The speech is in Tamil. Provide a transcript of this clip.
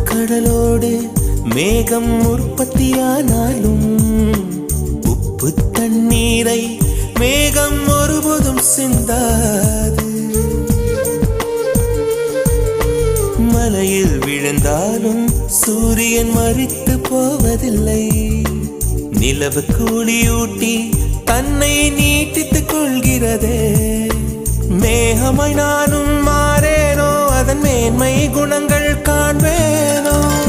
கடலோடு மேகம் உற்பத்தியானாலும் உப்பு தண்ணீரை மேகம் ஒருபோதும் சிந்தாது. மலையில் விழுந்தாலும் சூரியன் மரித்து போவதில்லை. நிலவு கூலியூட்டி தன்னை நீட்டித்துக் கொள்கிறதே. மேகமாய் நானும் மாறேனோ, அதன் மேன்மை குணங்கள் காண்பேனோ.